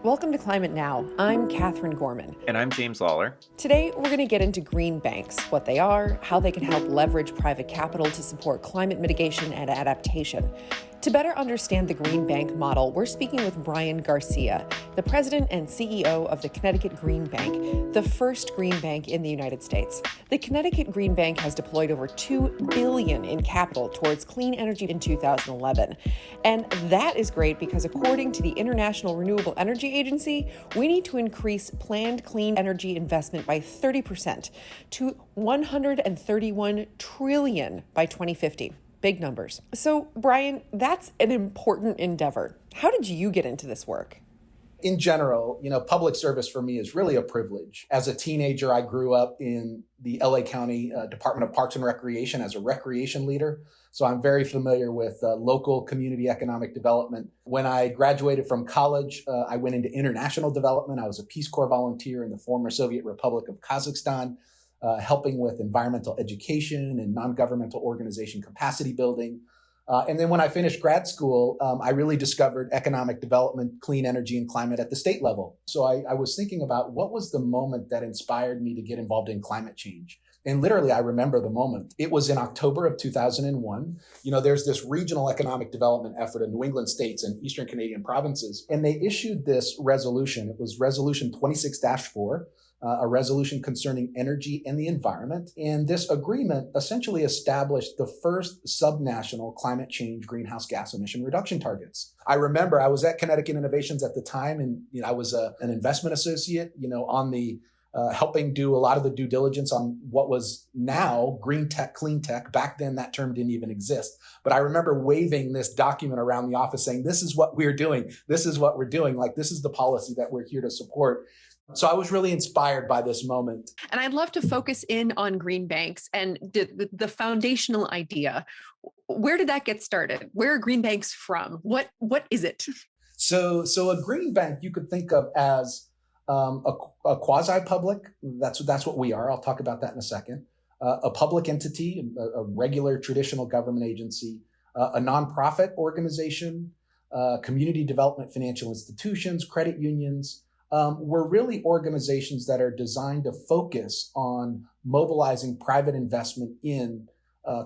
Welcome to Climate Now. I'm Katherine Gorman. And I'm James Lawler. Today, we're going to get into green banks, what they are, how they can help leverage private capital to support climate mitigation and adaptation. To better understand the green bank model, we're speaking with Bryan Garcia, the president and CEO of the Connecticut Green Bank, the first green bank in the United States. The Connecticut Green Bank has deployed over $2 billion in capital towards clean energy in 2011. And that is great because according to the International Renewable Energy Agency, we need to increase planned clean energy investment by 30% to $131 trillion by 2050. Big numbers. So, Bryan, that's an important endeavor. How did you get into this work? In general, public service for me is really a privilege. As a teenager, I grew up in the LA County Department of Parks and Recreation as a recreation leader. So I'm very familiar with local community economic development. When I graduated from college, I went into international development. I was a Peace Corps volunteer in the former Soviet Republic of Kazakhstan, helping with environmental education and non-governmental organization capacity building. And then when I finished grad school, I really discovered economic development, clean energy, and climate at the state level. So I was thinking about what was the moment that inspired me to get involved in climate change. And literally, I remember the moment. It was in October of 2001. There's this regional economic development effort in New England states and Eastern Canadian provinces. And they issued this resolution. It was Resolution 26-4. A resolution concerning energy and the environment. And this agreement essentially established the first subnational climate change greenhouse gas emission reduction targets. I remember I was at Connecticut Innovations at the time, and I was an investment associate, on the helping do a lot of the due diligence on what was now green tech, clean tech. Back then, that term didn't even exist. But I remember waving this document around the office saying, this is what we're doing. This is what we're doing. Like, this is the policy that we're here to support. So I was really inspired by this moment. And I'd love to focus in on green banks and the foundational idea. Where did that get started? Where are green banks from? What is it? So a green bank you could think of as a quasi-public. That's what we are. I'll talk about that in a second. A public entity, a regular traditional government agency, a nonprofit organization, community development financial institutions, credit unions. We're really organizations that are designed to focus on mobilizing private investment in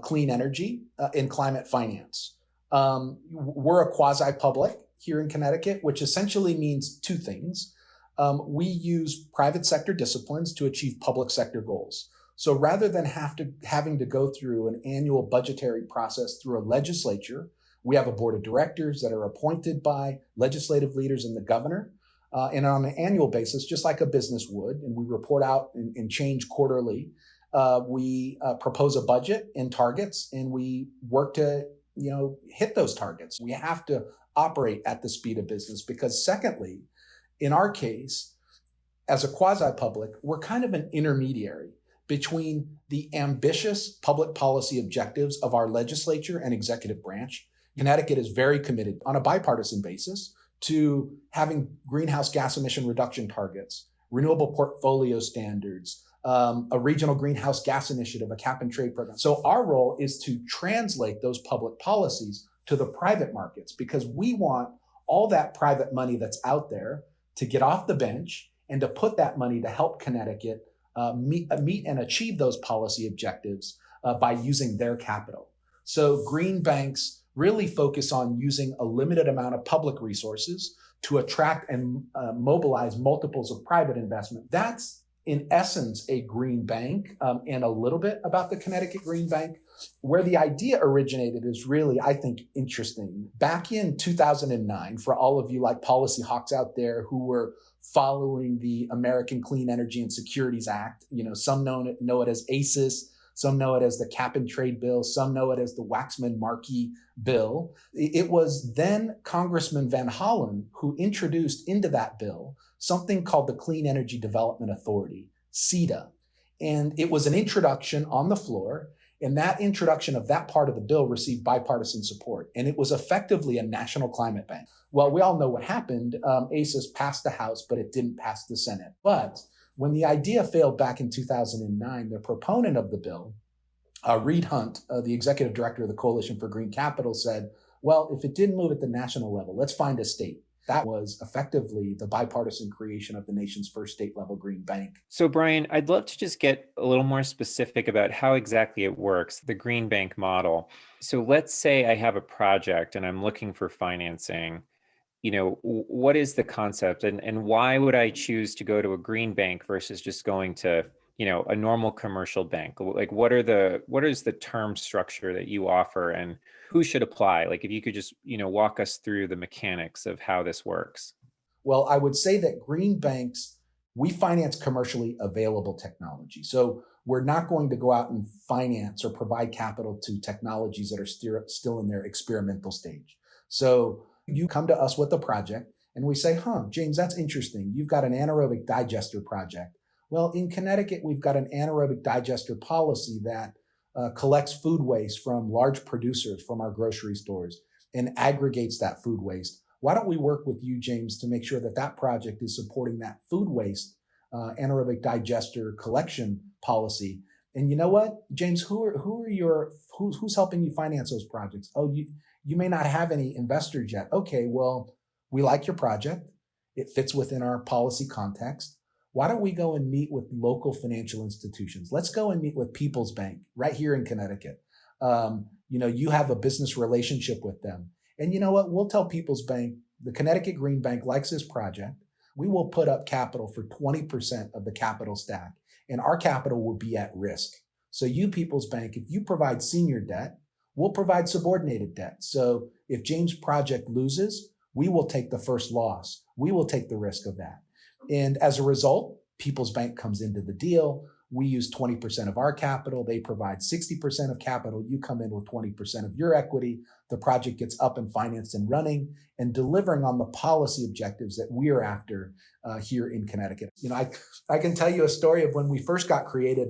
clean energy and climate finance. We're a quasi-public here in Connecticut, which essentially means two things. We use private sector disciplines to achieve public sector goals. So rather than having to go through an annual budgetary process through a legislature, we have a board of directors that are appointed by legislative leaders and the governor. And on an annual basis, just like a business would, and we report out and change quarterly, we propose a budget and targets, and we work to, hit those targets. We have to operate at the speed of business because, secondly, in our case, as a quasi-public, we're kind of an intermediary between the ambitious public policy objectives of our legislature and executive branch. Connecticut is very committed on a bipartisan basis to having greenhouse gas emission reduction targets, renewable portfolio standards, a regional greenhouse gas initiative, a cap and trade program. So our role is to translate those public policies to the private markets because we want all that private money that's out there to get off the bench and to put that money to help Connecticut meet and achieve those policy objectives by using their capital. So green banks really focus on using a limited amount of public resources to attract and mobilize multiples of private investment. That's, in essence, a green bank, and a little bit about the Connecticut Green Bank. Where the idea originated is really, I think, interesting. Back in 2009, for all of you like policy hawks out there who were following the American Clean Energy and Securities Act, some know it as ACES, some know it as the Cap and Trade Bill. Some know it as the Waxman-Markey Bill. It was then Congressman Van Hollen who introduced into that bill something called the Clean Energy Development Authority, CEDA. And it was an introduction on the floor. And that introduction of that part of the bill received bipartisan support. And it was effectively a national climate bank. Well, we all know what happened. ACES passed the House, but it didn't pass the Senate. But when the idea failed back in 2009, the proponent of the bill, Reed Hunt, the executive director of the Coalition for Green Capital, said, well, if it didn't move at the national level, let's find a state. That was effectively the bipartisan creation of the nation's first state level green bank. So, Bryan, I'd love to just get a little more specific about how exactly it works, the green bank model. So, let's say I have a project and I'm looking for financing. What is the concept, and why would I choose to go to a green bank versus just going to, a normal commercial bank? Like, what is the term structure that you offer, and who should apply? Like, if you could just, walk us through the mechanics of how this works. Well, I would say that green banks, we finance commercially available technology. So we're not going to go out and finance or provide capital to technologies that are still in their experimental stage. So you come to us with a project and we say, James, that's interesting. You've got an anaerobic digester project. Well, in Connecticut, we've got an anaerobic digester policy that collects food waste from large producers from our grocery stores and aggregates that food waste. Why don't we work with you, James, to make sure that that project is supporting that food waste anaerobic digester collection policy? And you know what, James, who's helping you finance those projects? Oh, you may not have any investors yet. Okay, well, we like your project. It fits within our policy context. Why don't we go and meet with local financial institutions? Let's go and meet with People's Bank right here in Connecticut. You have a business relationship with them. And you know what? We'll tell People's Bank, the Connecticut Green Bank likes this project. We will put up capital for 20% of the capital stack, and our capital will be at risk. So you, People's Bank, if you provide senior debt, we'll provide subordinated debt. So if James' project loses, we will take the first loss. We will take the risk of that. And as a result, People's Bank comes into the deal. We use 20% of our capital. They provide 60% of capital. You come in with 20% of your equity. The project gets up and financed and running and delivering on the policy objectives that we are after here in Connecticut. I can tell you a story of when we first got created.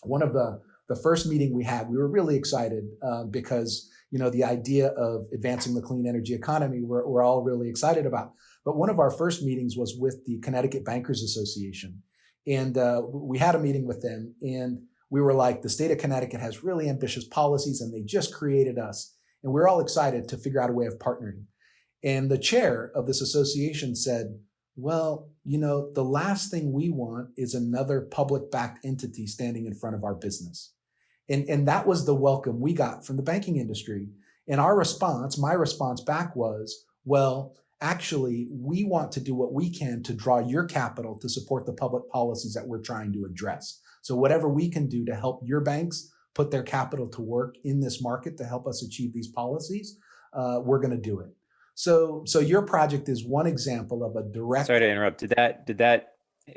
One of the first meeting we had, we were really excited because, the idea of advancing the clean energy economy, we're all really excited about. But one of our first meetings was with the Connecticut Bankers Association. And we had a meeting with them, and we were like, the state of Connecticut has really ambitious policies, and they just created us. And we're all excited to figure out a way of partnering. And the chair of this association said, well, the last thing we want is another public-backed entity standing in front of our business. And that was the welcome we got from the banking industry. And my response back was, well, actually, we want to do what we can to draw your capital to support the public policies that we're trying to address. So whatever we can do to help your banks put their capital to work in this market to help us achieve these policies, we're going to do it. So your project is one example of a direct. Sorry to interrupt. Did that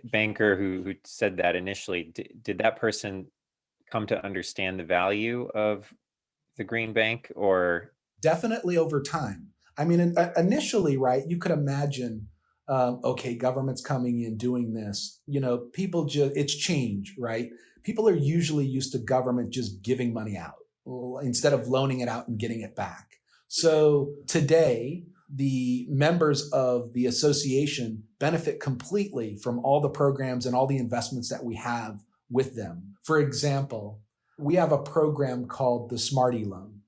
banker who said that initially, did that person come to understand the value of the green bank, or? Definitely over time. I mean, initially, right, you could imagine, government's coming in doing this. It's change, right? People are usually used to government just giving money out instead of loaning it out and getting it back. So today, the members of the association benefit completely from all the programs and all the investments that we have with them. For example, we have a program called the Smarty Loan.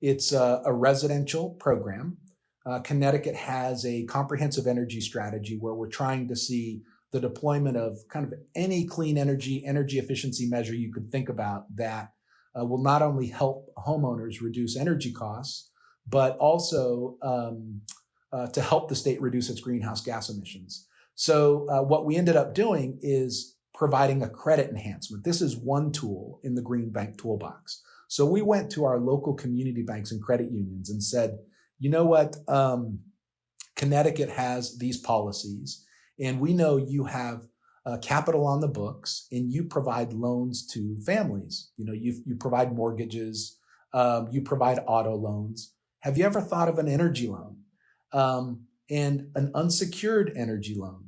It's a residential program. Connecticut has a comprehensive energy strategy where we're trying to see the deployment of kind of any clean energy efficiency measure you could think about that will not only help homeowners reduce energy costs, but also to help the state reduce its greenhouse gas emissions. So what we ended up doing is providing a credit enhancement. This is one tool in the Green Bank toolbox. So we went to our local community banks and credit unions and said, you know what, Connecticut has these policies, and we know you have capital on the books, and you provide loans to families. You provide mortgages, you provide auto loans. Have you ever thought of an energy loan and an unsecured energy loan?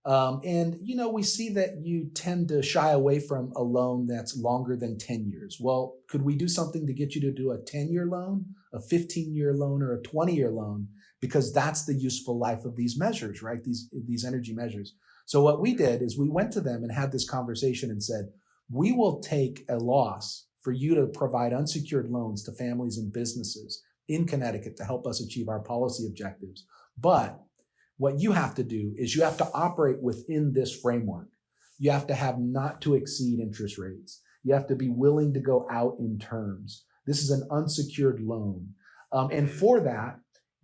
We see that you tend to shy away from a loan that's longer than 10 years. Well, could we do something to get you to do a 10-year loan, a 15-year loan, or a 20-year loan? Because that's the useful life of these measures, right? These energy measures. So what we did is we went to them and had this conversation and said, we will take a loss for you to provide unsecured loans to families and businesses in Connecticut to help us achieve our policy objectives. But What you have to do is you have to operate within this framework. You have to have not to exceed interest rates. You have to be willing to go out in terms. This is an unsecured loan. And for that,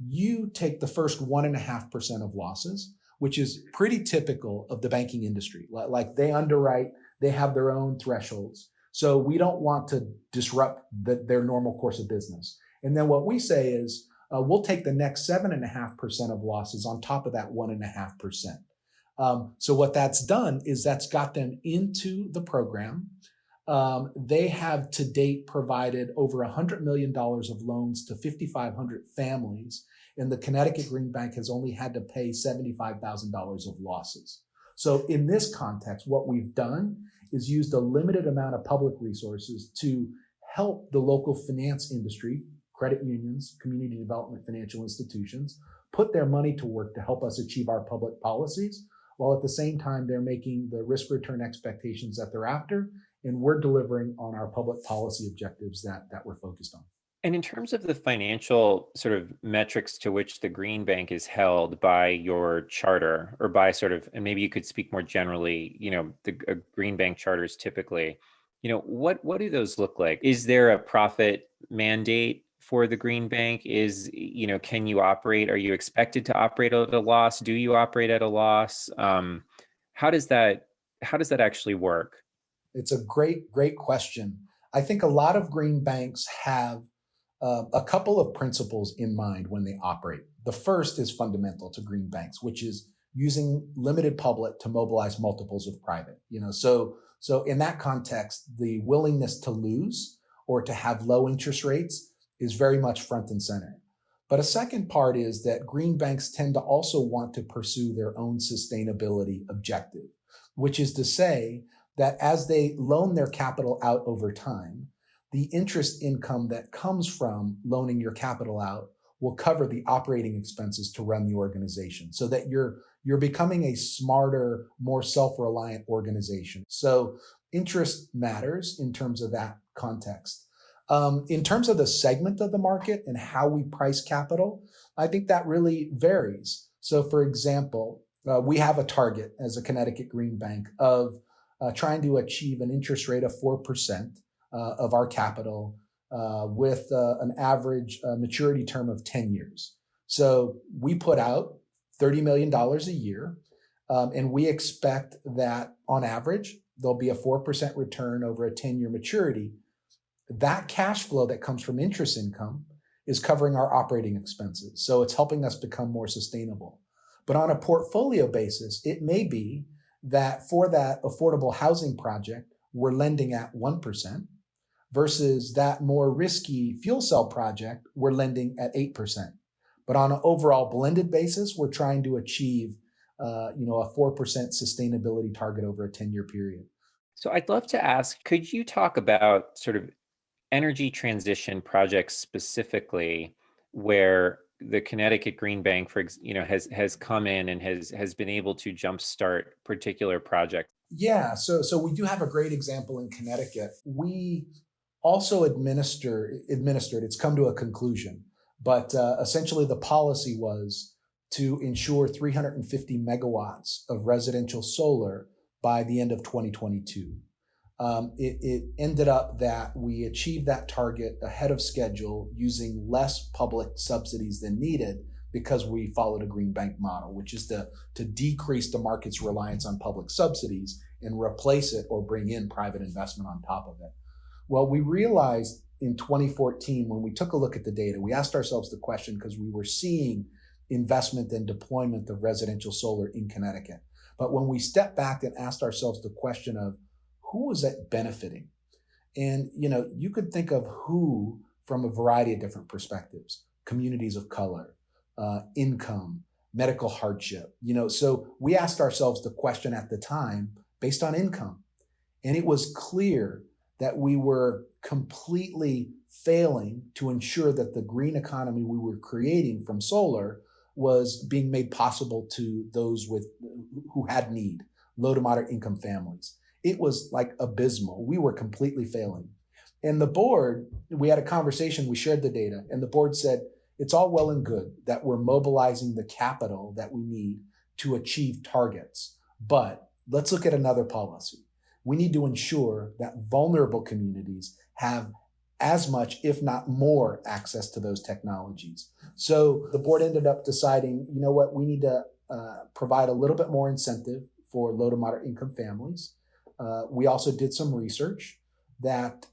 you take the first 1.5% of losses, which is pretty typical of the banking industry. Like they underwrite, they have their own thresholds. So we don't want to disrupt their normal course of business. And then what we say is, we'll take the next 7.5% of losses on top of that 1.5%. So what that's done is that's got them into the program. They have to date provided over $100 million of loans to 5,500 families, and the Connecticut Green Bank has only had to pay $75,000 of losses. So in this context, what we've done is used a limited amount of public resources to help the local finance industry, credit unions, community development financial institutions, put their money to work to help us achieve our public policies, while at the same time they're making the risk return expectations that they're after, and we're delivering on our public policy objectives that we're focused on. And in terms of the financial sort of metrics to which the Green Bank is held by your charter, or by sort of, and maybe you could speak more generally, the Green Bank charters typically, what do those look like? Is there a profit mandate for the Green Bank? Can you operate? Are you expected to operate at a loss? Do you operate at a loss? How does that actually work? It's a great question. I think a lot of green banks have a couple of principles in mind when they operate. The first is fundamental to green banks, which is using limited public to mobilize multiples of private. So in that context, the willingness to lose or to have low interest rates is very much front and center. But a second part is that green banks tend to also want to pursue their own sustainability objective, which is to say that as they loan their capital out over time, the interest income that comes from loaning your capital out will cover the operating expenses to run the organization, so that you're becoming a smarter, more self-reliant organization. So interest matters in terms of that context. In terms of the segment of the market and how we price capital, I think that really varies. So for example, we have a target as a Connecticut Green Bank of trying to achieve an interest rate of 4% of our capital with an average maturity term of 10 years. So we put out $30 million a year, and we expect that on average, there'll be a 4% return over a 10-year maturity. That cash flow that comes from interest income is covering our operating expenses. So it's helping us become more sustainable. But on a portfolio basis, it may be that for that affordable housing project, we're lending at 1%, versus that more risky fuel cell project, we're lending at 8%. But on an overall blended basis, we're trying to achieve a 4% sustainability target over a 10-year period. So I'd love to ask, could you talk about sort of energy transition projects specifically, where the Connecticut Green Bank, has come in and has been able to jumpstart particular projects? Yeah, so we do have a great example in Connecticut. We also administered, it's come to a conclusion, but essentially the policy was to ensure 350 megawatts of residential solar by the end of 2022. It ended up that we achieved that target ahead of schedule using less public subsidies than needed, because we followed a Green Bank model, which is to decrease the market's reliance on public subsidies and replace it or bring in private investment on top of it. Well, we realized in 2014, when we took a look at the data, we asked ourselves the question, because we were seeing investment and deployment of residential solar in Connecticut. But when we stepped back and asked ourselves the question of who was it benefiting? And, you could think of who from a variety of different perspectives: communities of color, income, medical hardship. So we asked ourselves the question at the time based on income. And it was clear that we were completely failing to ensure that the green economy we were creating from solar was being made possible to those who had need, low to moderate income families. It was like abysmal. We were completely failing. And the board, we had a conversation, we shared the data, and the board said, it's all well and good that we're mobilizing the capital that we need to achieve targets. But let's look at another policy. We need to ensure that vulnerable communities have as much, if not more, access to those technologies. So the board ended up deciding, you know what, we need to provide a little bit more incentive for low to moderate income families. We also did some research that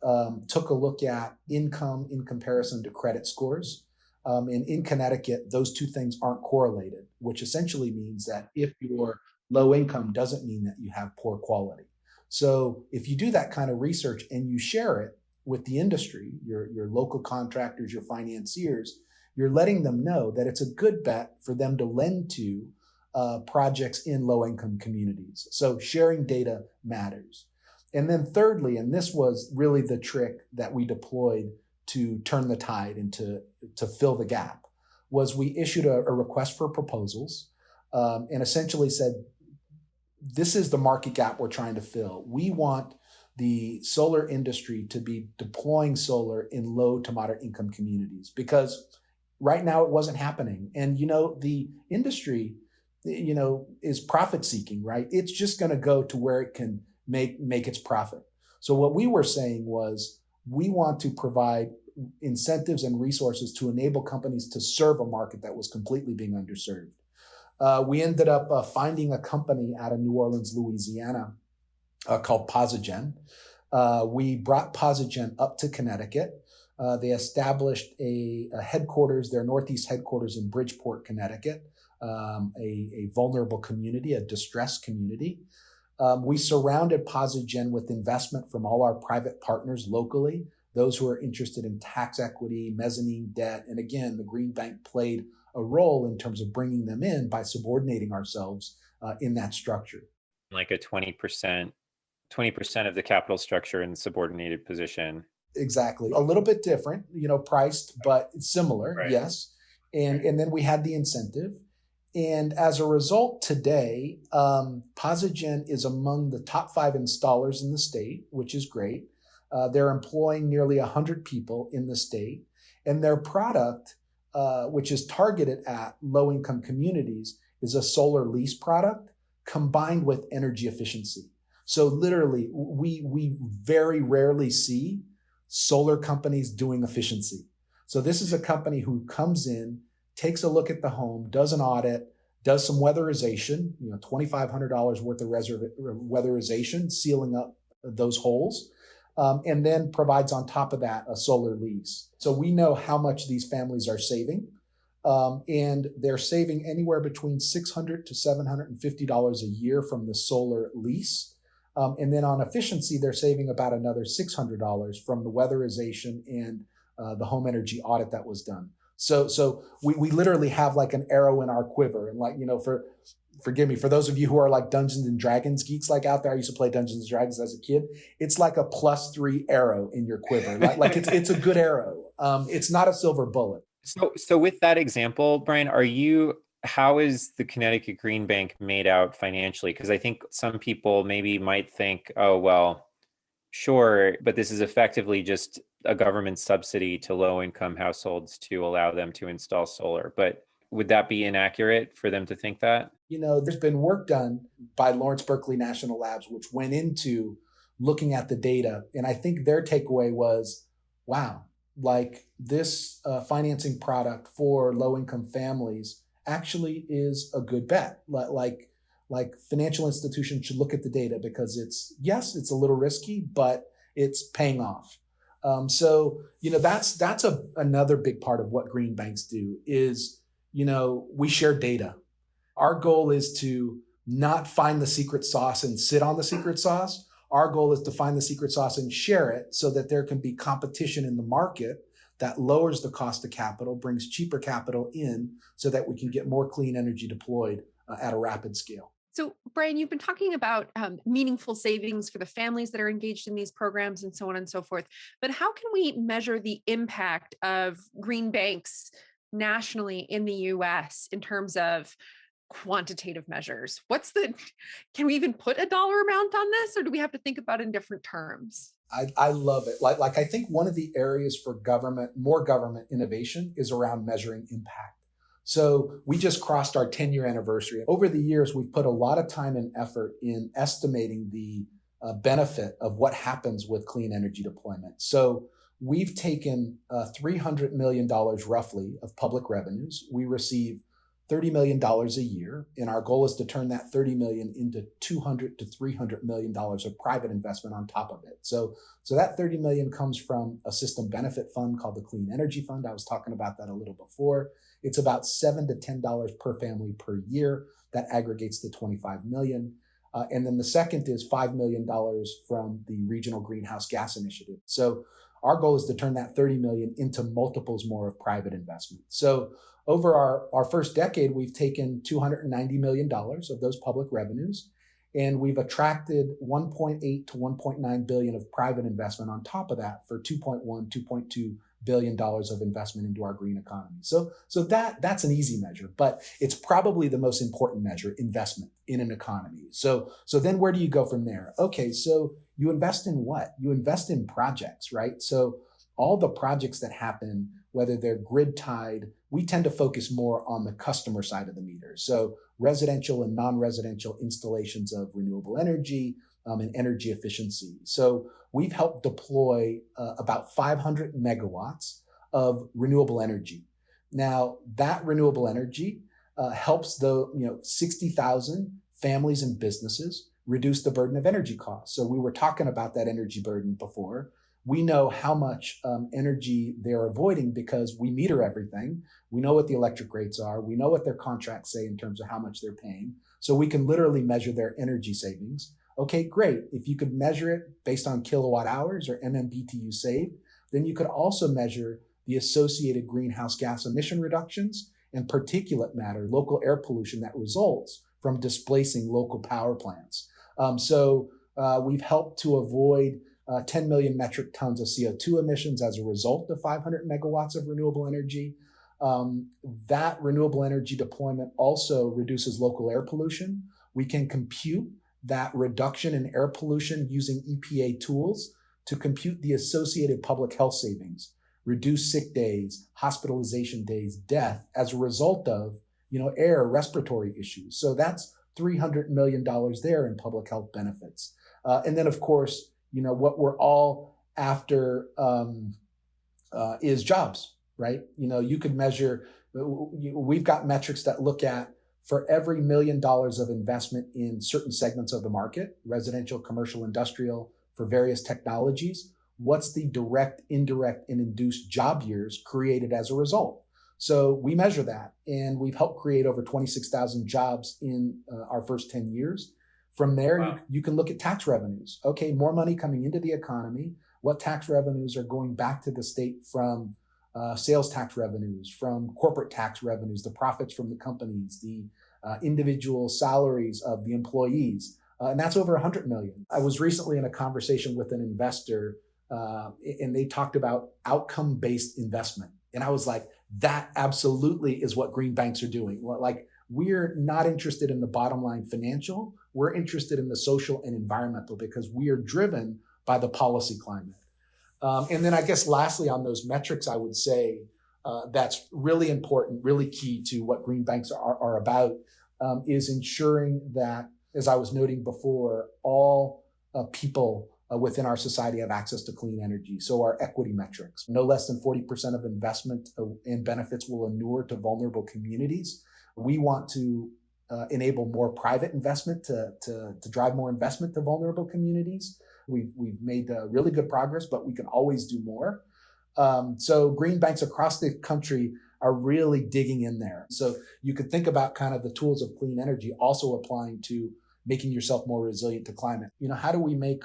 took a look at income in comparison to credit scores. And in Connecticut, those two things aren't correlated, which essentially means that if you're low income doesn't mean that you have poor quality. So if you do that kind of research and you share it with the industry, your local contractors, your financiers, you're letting them know that it's a good bet for them to lend to projects in low-income communities. So sharing data matters. And then thirdly, and this was really the trick that we deployed to turn the tide and to fill the gap, was we issued a request for proposals and essentially said, this is the market gap we're trying to fill. We want the solar industry to be deploying solar in low to moderate income communities, because right now it wasn't happening. And, the industry, is profit seeking, right? It's just going to go to where it can make its profit. So what we were saying was, we want to provide incentives and resources to enable companies to serve a market that was completely being underserved. We ended up finding a company out of New Orleans, Louisiana, called Posigen. We brought Posigen up to Connecticut. They established a headquarters, their Northeast headquarters in Bridgeport, Connecticut, a vulnerable community, a distressed community. We surrounded Posigen with investment from all our private partners locally, those who are interested in tax equity, mezzanine debt. And again, the Green Bank played a role in terms of bringing them in by subordinating ourselves in that structure. Like a 20% of the capital structure in the subordinated position. Exactly. A little bit different, priced, but similar, right. Yes. And then we had the incentive. And as a result, today, Posigen is among the top 5 installers in the state, which is great. They're employing nearly 100 people in the state. And their product, which is targeted at low-income communities, is a solar lease product combined with energy efficiency. So literally, we very rarely see solar companies doing efficiency. So this is a company who comes in, takes a look at the home, does an audit, does some weatherization, $2,500 worth of weatherization, sealing up those holes, and then provides on top of that a solar lease. So we know how much these families are saving, and they're saving anywhere between $600 to $750 a year from the solar lease. And then on efficiency, they're saving about another $600 from the weatherization and the home energy audit that was done. So we literally have like an arrow in our quiver. And forgive me, for those of you who are like Dungeons and Dragons geeks like out there, I used to play Dungeons and Dragons as a kid. It's like a +3 arrow in your quiver. Like it's a good arrow. It's not a silver bullet. So with that example, Bryan, how is the Connecticut Green Bank made out financially? Because I think some people maybe might think, oh, well, sure, but this is effectively just a government subsidy to low-income households to allow them to install solar. But would that be inaccurate for them to think that? There's been work done by Lawrence Berkeley National Labs, which went into looking at the data. And I think their takeaway was, wow, like this financing product for low-income families actually is a good bet. Like financial institutions should look at the data, because it's a little risky, but it's paying off. So that's another big part of what green banks do is, we share data. Our goal is to not find the secret sauce and sit on the secret sauce. Our goal is to find the secret sauce and share it so that there can be competition in the market that lowers the cost of capital, brings cheaper capital in so that we can get more clean energy deployed at a rapid scale. So, Bryan, you've been talking about meaningful savings for the families that are engaged in these programs and so on and so forth. But how can we measure the impact of green banks nationally in the US in terms of quantitative measures? Can we even put a dollar amount on this, or do we have to think about it in different terms? I love it. Like I think one of the areas for more government innovation is around measuring impact. So we just crossed our 10-year anniversary. Over the years, we've put a lot of time and effort in estimating the benefit of what happens with clean energy deployment. So we've taken $300 million roughly of public revenues. We receive $30 million a year, and our goal is to turn that $30 million into $200 to $300 million of private investment on top of it. So that $30 million comes from a system benefit fund called the Clean Energy Fund. I was talking about that a little before. It's about $7 to $10 per family per year. That aggregates to $25 million. And then the second is $5 million from the Regional Greenhouse Gas Initiative. So our goal is to turn that 30 million into multiples more of private investment. So over our first decade, we've taken $290 million of those public revenues, and we've attracted 1.8 to 1.9 billion of private investment on top of that for 2.2 billion dollars of investment into our green economy. So that's an easy measure, but it's probably the most important measure, investment in an economy. So then where do you go from there? Okay, so you invest in what? You invest in projects, right? So all the projects that happen, whether they're grid tied, we tend to focus more on the customer side of the meter. So residential and non-residential installations of renewable energy and energy efficiency. So we've helped deploy about 500 megawatts of renewable energy. Now that renewable energy helps the 60,000 families and businesses reduce the burden of energy costs. So we were talking about that energy burden before. We know how much energy they're avoiding because we meter everything. We know what the electric rates are. We know what their contracts say in terms of how much they're paying. So we can literally measure their energy savings. Okay, great. If you could measure it based on kilowatt hours or MMBTU saved, then you could also measure the associated greenhouse gas emission reductions and particulate matter, local air pollution that results from displacing local power plants. So we've helped to avoid 10 million metric tons of CO2 emissions as a result of 500 megawatts of renewable energy. That renewable energy deployment also reduces local air pollution. We can compute that reduction in air pollution using EPA tools to compute the associated public health savings, reduce sick days, hospitalization days, death as a result of air respiratory issues. So that's $300 million there in public health benefits. And then, of course, what we're all after is jobs, right? You could measure, we've got metrics that look at for every $1 million of investment in certain segments of the market, residential, commercial, industrial, for various technologies, what's the direct, indirect, and induced job years created as a result? So we measure that, and we've helped create over 26,000 jobs in our first 10 years. From there, wow, you can look at tax revenues. Okay, more money coming into the economy. What tax revenues are going back to the state from sales tax revenues, from corporate tax revenues, the profits from the companies, the individual salaries of the employees, and that's over 100 million. I was recently in a conversation with an investor, and they talked about outcome-based investment. And I was like, that absolutely is what green banks are doing. Like, we're not interested in the bottom line financial. We're interested in the social and environmental because we are driven by the policy climate. And then I guess lastly on those metrics, I would say that's really important, really key to what green banks are about, is ensuring that, as I was noting before, all people within our society have access to clean energy. So our equity metrics, no less than 40% of investment and benefits will inure to vulnerable communities. We want to enable more private investment to drive more investment to vulnerable communities. We've made really good progress, but we can always do more. So green banks across the country are really digging in there. So you could think about kind of the tools of clean energy also applying to making yourself more resilient to climate. How do we make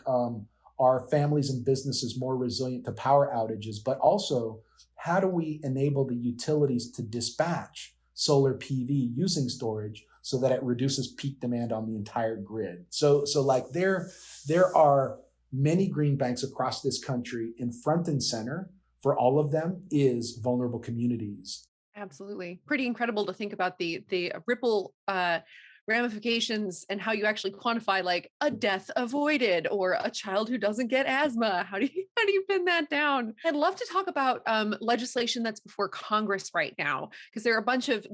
our families and businesses more resilient to power outages, but also how do we enable the utilities to dispatch solar PV using storage so that it reduces peak demand on the entire grid? So like there are many green banks across this country, and front and center for all of them is vulnerable communities. Absolutely. Pretty incredible to think about the ripple ramifications and how you actually quantify like a death avoided or a child who doesn't get asthma. How do you pin that down? I'd love to talk about legislation that's before Congress right now, because there are a bunch of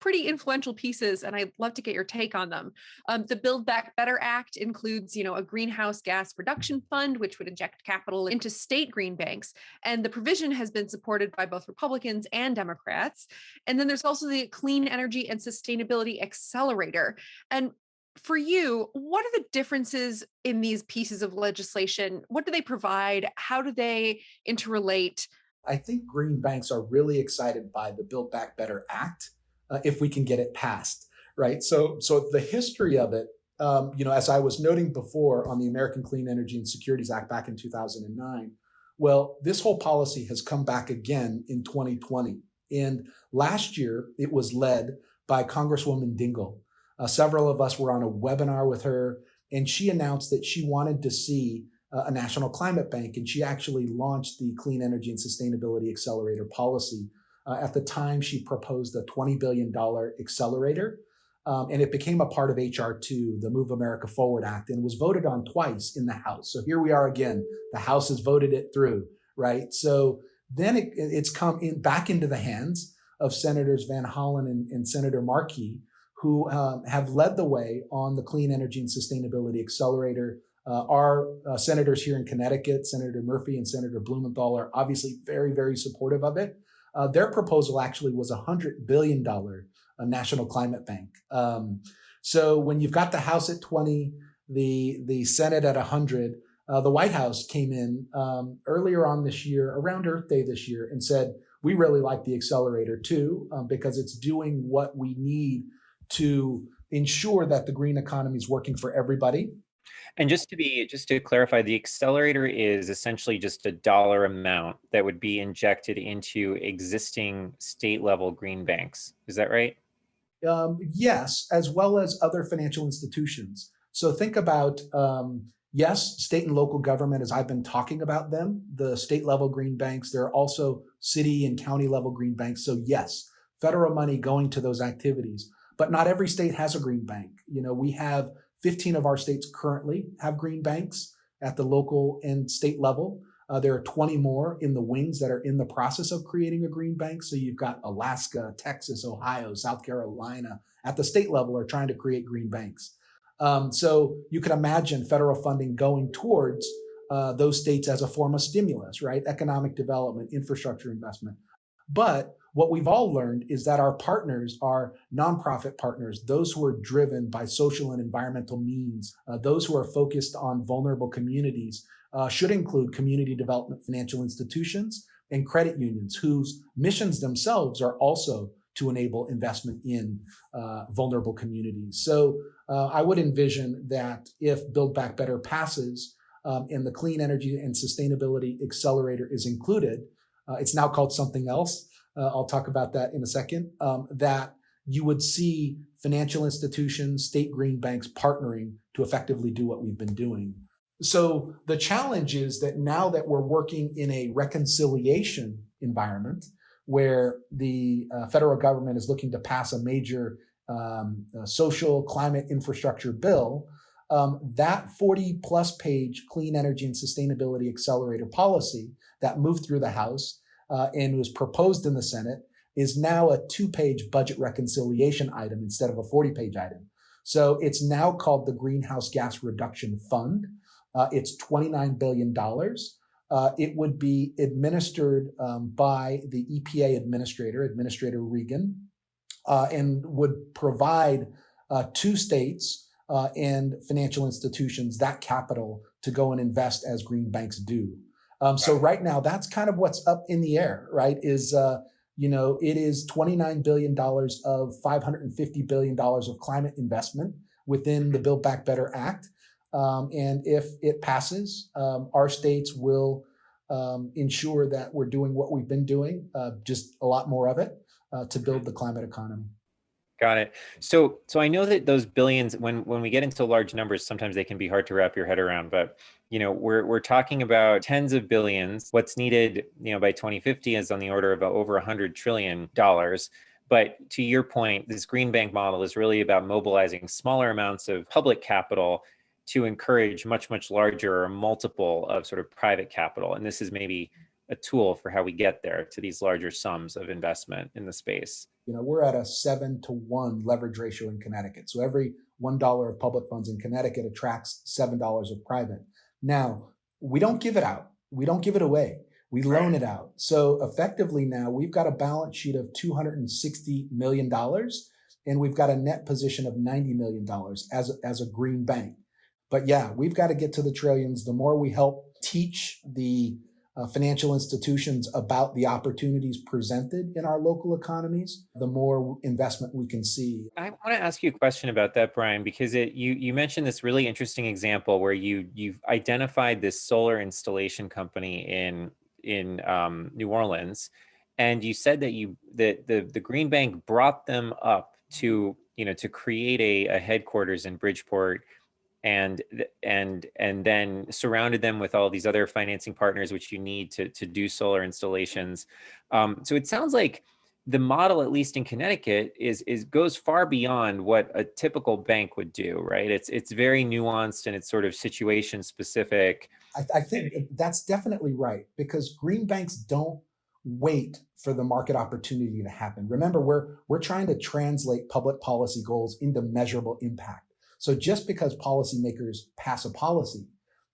pretty influential pieces, and I'd love to get your take on them. The Build Back Better Act includes, a greenhouse gas reduction fund, which would inject capital into state green banks. And the provision has been supported by both Republicans and Democrats. And then there's also the Clean Energy and Sustainability Accelerator. And for you, what are the differences in these pieces of legislation? What do they provide? How do they interrelate? I think green banks are really excited by the Build Back Better Act if we can get it passed, right? So the history of it, as I was noting before on the American Clean Energy and Securities Act back in 2009, well, this whole policy has come back again in 2020. And last year, it was led by Congresswoman Dingell. Several of us were on a webinar with her, and she announced that she wanted to see a national climate bank, and she actually launched the Clean Energy and Sustainability Accelerator policy. At the time, she proposed a $20 billion accelerator, and it became a part of H.R. 2, the Move America Forward Act, and was voted on twice in the House. So here we are again. The House has voted it through, right? So then it's come back into the hands of Senators Van Hollen and Senator Markey, who have led the way on the Clean Energy and Sustainability Accelerator. Our senators here in Connecticut, Senator Murphy and Senator Blumenthal, are obviously very, very supportive of it. Their proposal actually was a $100 billion national climate bank. So when you've got the House at 20, the Senate at 100, the White House came in earlier on this year, around Earth Day this year, and said, we really like the accelerator too, because it's doing what we need to ensure that the green economy is working for everybody. And just to clarify, the accelerator is essentially just a dollar amount that would be injected into existing state level green banks. Is that right? Yes, as well as other financial institutions. So think about, yes, state and local government, as I've been talking about them, the state level green banks. There are also city and county level green banks. So yes, federal money going to those activities. But not every state has a green bank. We have 15 of our states currently have green banks at the local and state level. There are 20 more in the wings that are in the process of creating a green bank. So you've got Alaska, Texas, Ohio, South Carolina at the state level are trying to create green banks. So you can imagine federal funding going towards those states as a form of stimulus, right? Economic development, infrastructure investment. But what we've all learned is that our partners are nonprofit partners, those who are driven by social and environmental means, those who are focused on vulnerable communities, should include community development financial institutions and credit unions whose missions themselves are also to enable investment in vulnerable communities. So I would envision that if Build Back Better passes and the Clean Energy and Sustainability Accelerator is included, it's now called something else. I'll talk about that in a second, that you would see financial institutions, state green banks partnering to effectively do what we've been doing. So the challenge is that now that we're working in a reconciliation environment where the federal government is looking to pass a major social climate infrastructure bill, that 40 plus page Clean Energy and Sustainability Accelerator policy that moved through the House and was proposed in the Senate is now a 2-page budget reconciliation item instead of a 40-page item. So it's now called the Greenhouse Gas Reduction Fund. It's $29 billion. It would be administered by the EPA Administrator Regan, and would provide to states and financial institutions that capital to go and invest as green banks do. So right now, that's kind of what's up in the air, right? It is $29 billion of $550 billion of climate investment within the Build Back Better Act. And if it passes, our states will ensure that we're doing what we've been doing, just a lot more of it, to build the climate economy. Got it. So I know that those billions, when we get into large numbers, sometimes they can be hard to wrap your head around. But we're talking about tens of billions. What's needed, by 2050 is on the order of over $100 trillion. But to your point, this green bank model is really about mobilizing smaller amounts of public capital to encourage much, much larger or multiple of sort of private capital. And this is maybe a tool for how we get there to these larger sums of investment in the space. We're at a 7-to-1 leverage ratio in Connecticut. So every $1 of public funds in Connecticut attracts $7 of private. Now, we don't give it out. We don't give it away. We loan it out. So effectively now we've got a balance sheet of $260 million and we've got a net position of $90 million as a green bank. But yeah, we've got to get to the trillions. The more we help teach the financial institutions about the opportunities presented in our local economies, the more investment we can see. I want to ask you a question about that, Bryan, because you mentioned this really interesting example where you've identified this solar installation company in New Orleans, and you said that the Green Bank brought them up to create a headquarters in Bridgeport, and then surrounded them with all these other financing partners which you need to do solar installations. So it sounds like the model, at least in Connecticut, goes far beyond what a typical bank would do, right? It's very nuanced and it's sort of situation specific. I think that's definitely right, because green banks don't wait for the market opportunity to happen. Remember, we're trying to translate public policy goals into measurable impact. So just because policymakers pass a policy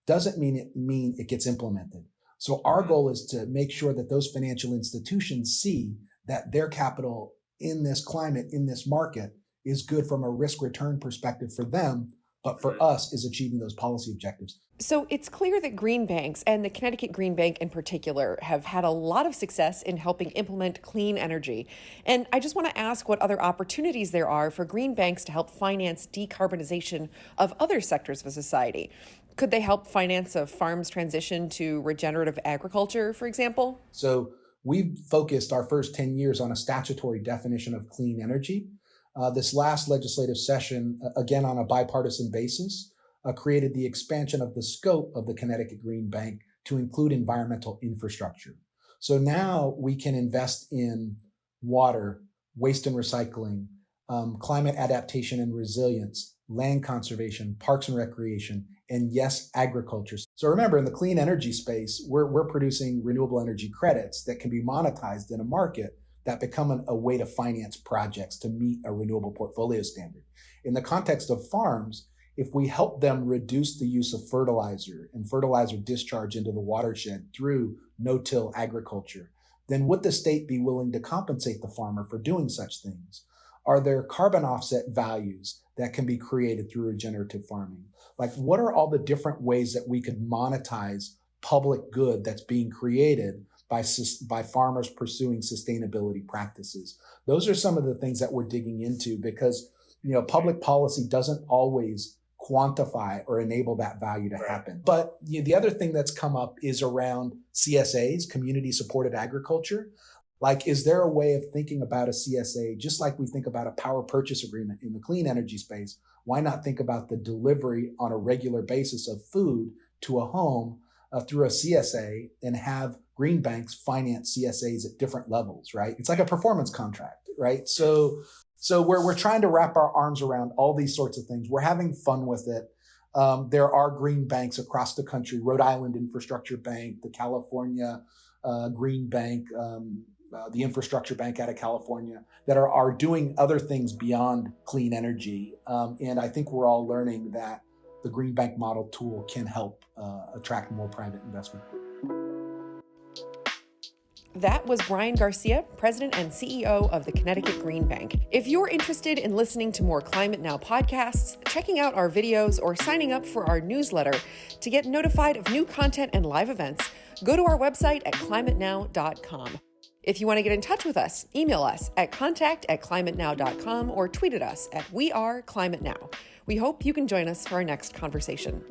doesn't mean it gets implemented. So our goal is to make sure that those financial institutions see that their capital in this climate, in this market, is good from a risk return perspective for them, but for us is achieving those policy objectives. So it's clear that green banks, and the Connecticut Green Bank in particular, have had a lot of success in helping implement clean energy. And I just want to ask what other opportunities there are for green banks to help finance decarbonization of other sectors of society. Could they help finance a farm's transition to regenerative agriculture, for example? So we've focused our first 10 years on a statutory definition of clean energy. This last legislative session, again on a bipartisan basis, created the expansion of the scope of the Connecticut Green Bank to include environmental infrastructure. So now we can invest in water, waste and recycling, climate adaptation and resilience, land conservation, parks and recreation, and yes, agriculture. So remember, in the clean energy space, we're producing renewable energy credits that can be monetized in a market that become a way to finance projects to meet a renewable portfolio standard. In the context of farms, if we help them reduce the use of fertilizer and fertilizer discharge into the watershed through no-till agriculture, then would the state be willing to compensate the farmer for doing such things? Are there carbon offset values that can be created through regenerative farming? Like, what are all the different ways that we could monetize public good that's being created by farmers pursuing sustainability practices? Those are some of the things that we're digging into, because public policy doesn't always quantify or enable that value to happen. But the other thing that's come up is around CSAs, community supported agriculture. Like, is there a way of thinking about a CSA, just like we think about a power purchase agreement in the clean energy space? Why not think about the delivery on a regular basis of food to a home through a CSA, and have green banks finance CSAs at different levels, right? It's like a performance contract, right? So we're trying to wrap our arms around all these sorts of things. We're having fun with it. There are green banks across the country, Rhode Island Infrastructure Bank, the California Green Bank, the Infrastructure Bank out of California, that are doing other things beyond clean energy. And I think we're all learning that the Green Bank model tool can help attract more private investment. That was Bryan Garcia, President and CEO of the Connecticut Green Bank. If you're interested in listening to more Climate Now podcasts, checking out our videos, or signing up for our newsletter to get notified of new content and live events, go to our website at climatenow.com. If you want to get in touch with us, email us at contact@climatenow.com or tweet at us at @WeAreClimateNow. We hope you can join us for our next conversation.